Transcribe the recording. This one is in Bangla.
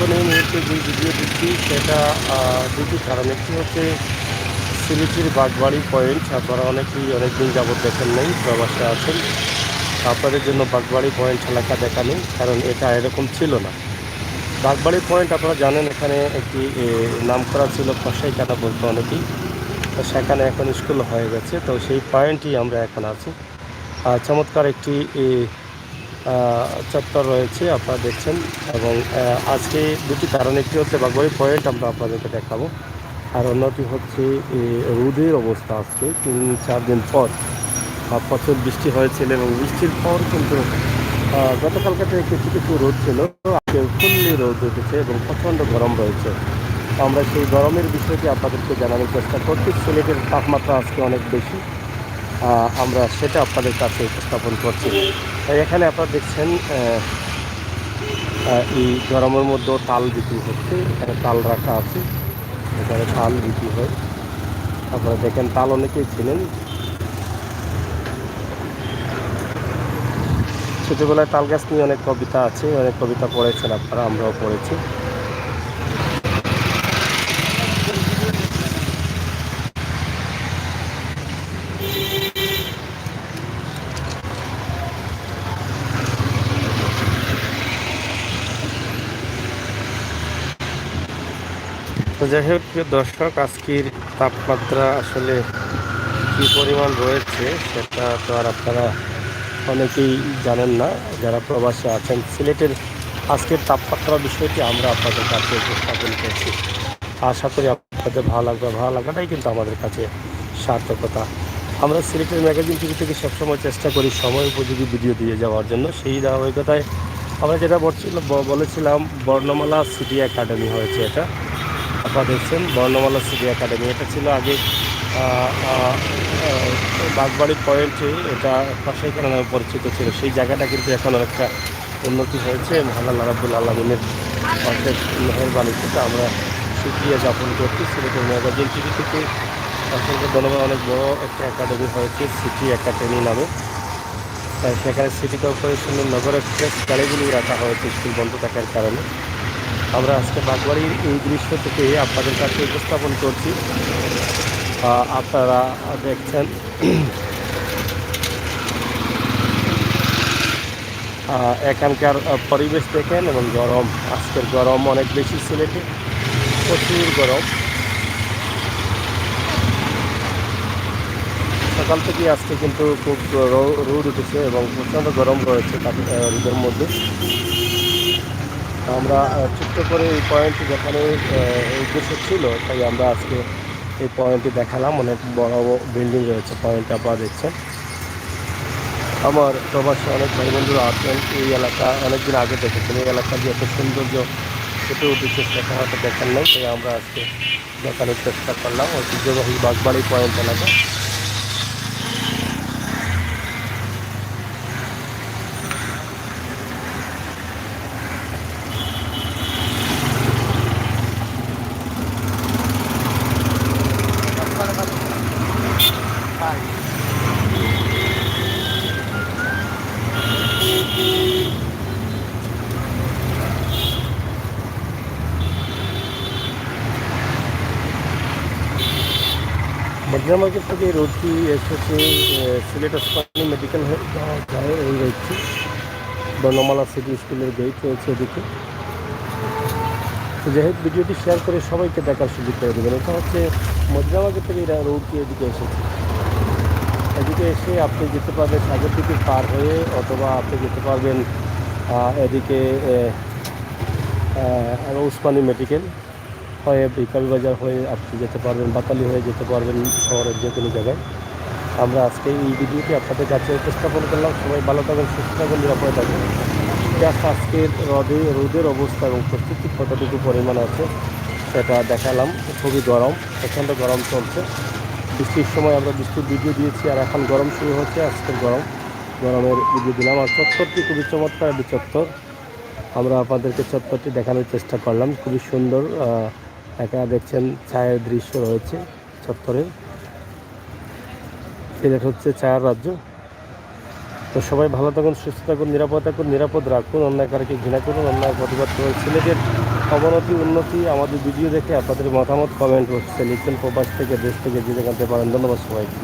এখন এই মুহূর্তে যে ভিডিও দিচ্ছি সেটা দুটি কারণ। একটি হচ্ছে সিলেটের বাগবাড়ি পয়েন্ট। আপনারা অনেকেই অনেকদিন যাবৎ দেখেন নাই, প্রবাসে আছেন। আপনাদের জন্য বাগবাড়ি পয়েন্ট এলাকা দেখানো, কারণ এটা এরকম ছিল না। বাগবাড়ি পয়েন্ট আপনারা জানেন, এখানে একটি নামকরা ছিল কসাইখানা বলতে অনেকেই। তো সেখানে এখন স্কুল হয়ে গেছে, তো সেই পয়েন্টই আমরা এখন আছি। চমৎকার একটি চত্বর রয়েছে আপনারা দেখছেন। এবং আজকে দুটি কারণ, একটি হচ্ছে বাগবাড়ি পয়েন্ট আমরা আপনাদেরকে দেখাবো, আর অন্যটি হচ্ছে রোদের অবস্থা। আজকে 3-4 দিন পর প্রচুর বৃষ্টি হয়েছিল, এবং বৃষ্টির পর কিন্তু গতকালকে থেকে কিছু কিছু রোদ ছিল, আজকে ফুল্লি রোদ উঠেছে এবং প্রচণ্ড গরম রয়েছে। তো আমরা সেই গরমের বিষয়টি আপনাদেরকে জানানোর চেষ্টা করছি। সিলেটের তাপমাত্রা আজকে অনেক বেশি, আমরা সেটা আপনাদের কাছে উপস্থাপন করছি। এখানে আপনারা দেখছেন এই গরমের মধ্যেও তাল বিক্রি হচ্ছে। এখানে তাল রাখা আছে, এখানে তাল বিক্রি হয়। আপনারা দেখেন, তাল অনেকেই ছিলেন। ছোটোবেলায় তাল গাছ নিয়ে অনেক কবিতা আছে, অনেক কবিতা পড়েছেন আপনারা, আমরাও পড়েছি। তো যাই হোক, প্রিয় দর্শক, আজকের তাপমাত্রা আসলে কী পরিমাণ রয়েছে সেটা তো আর আপনারা অনেকেই জানেন না, যারা প্রবাসে আছেন। সিলেটের আজকের তাপমাত্রা বিষয়টি আমরা আপনাদের কাছে উপস্থাপন করছি। আশা করি আপনাদের ভালো লাগবে। ভালো লাগাটাই কিন্তু আমাদের কাছে সার্থকতা। আমরা সিলেটের ম্যাগাজিন টিভি থেকে সবসময় চেষ্টা করি সময় উপযোগী ভিডিও দিয়ে যাওয়ার জন্য। সেই ধারাবাহিকতায় আমরা যেটা বলেছিলাম, বর্ণমালা সিটি একাডেমি হয়েছে এটা। আপনারা দেখছেন বর্ণমালা সিটি একাডেমি, এটা ছিল আগে বাগবাড়ি পয়েন্টে, এটা কসাইখানা নামে পরিচিত ছিল। সেই জায়গাটা কিন্তু এখন অনেকটা উন্নতি হয়েছে। আল্লাহ রাব্বুল আলামিনের অশেষ মেহেরবানি থেকে আমরা সুক্রিয়া যাপন করছি। সিলেটের ম্যাগাজিন টিভি থেকে অসংখ্য ধন্যবাদ। অনেক বড় একটা একাডেমি হয়েছে সিটি একাডেমি নামে। তাই সেখানে সিটি কর্পোরেশনের নগর এক্সপ্রেস গাড়িগুলি রাখা হয়েছে স্কুল বন্ধ থাকার কারণে। আমরা আজকে বাগবাড়ির এই দৃশ্য থেকে আপনাদের কাছে উপস্থাপন করছি। আপনারা দেখছেন এখানকার পরিবেশ দেখেন, এবং গরম, আজকের গরম অনেক বেশি সিলেটে, প্রচুর গরম। সকাল থেকে আজকে কিন্তু খুব রোদ উঠেছে এবং প্রচণ্ড গরম রয়েছে রোদের মধ্যে। আমরা ছোট্ট করে এই পয়েন্টটি যেখানে উদ্দেশ্য ছিল, তাই আমরা আজকে এই পয়েন্টটি দেখালাম। অনেক বড় বিল্ডিং রয়েছে পয়েন্টে, আপনারা দেখছেন। আমার প্রবাসে অনেক ভাই বন্ধুরা আছেন, এই এলাকা অনেকদিন আগে দেখেছেন। এই এলাকার যে এত সৌন্দর্য ফুটে উঠেছে সেটা হয়তো দেখেন নাই, তাই আমরা আজকে দেখানোর চেষ্টা করলাম ঐতিহ্যবাহী বাগবাড়ি পয়েন্ট এলাকা। মদিনা মার্কেট থেকে এই রোডটি এসেছে সিলেট ওসমানী মেডিকেল যাওয়া যায়। এই রয়েছে বর্ণমালা সিটি স্কুলের গেট রয়েছে এদিকে। তো যাই হোক, ভিডিওটি শেয়ার করে সবাইকে দেখার সুযোগ করে দেবেন। এটা হচ্ছে মদিনা মার্কেট থেকে এটা রোডটি এদিকে এসেছে। এদিকে এসে আপনি যেতে পারবেন সাগর দিকে পার হয়ে, অথবা আপনি যেতে পারবেন এদিকে ওসমানী মেডিকেল হয়ে, বিকালবাজার হয়ে আপনি যেতে পারবেন, বাতালি হয়ে যেতে পারবেন শহরের যে কোনো জায়গায়। আমরা আজকে এই ভিডিওটি আপনাদের কাছে উপস্থাপন করলাম। সবাই ভালো থাকবেন, সুস্থ থাকবেন, নিরাপদে থাকবেন। জাস্ট আজকের রোদের অবস্থা এবং প্রস্তুতি কতটুকু পরিমাণ আছে সেটা দেখালাম। খুবই গরম, প্রচণ্ড গরম চলছে। বৃষ্টির সময় আমরা বৃষ্টির ভিডিও দিয়েছি, আর এখন গরম শুরু হচ্ছে। আজকের গরমের ভিডিও দিলাম। আর চত্বরটি খুবই চমৎকার একটি চত্বর। আমরা আপনাদেরকে চত্বরটি দেখানোর চেষ্টা করলাম। খুবই সুন্দর, একা দেখছেন ছায়ের দৃশ্য রয়েছে চত্বরে। সিলেট হচ্ছে ছায়ার রাজ্য। তো সবাই ভালো থাকুন, সুস্থ থাকুন, নিরাপদ থাকুন, নিরাপদ রাখুন, অন্যায়কারীকে ঘৃণা করুন, অন্যায় প্রতিবাদ করুন। সিলেটের অবনতি উন্নতি আমাদের ভিডিও দেখে আপনাদের মতামত কমেন্ট বক্সে লিখবেন, প্রবাস থেকে দেশ থেকে যে যেখানে পারেন। ধন্যবাদ সবাইকে।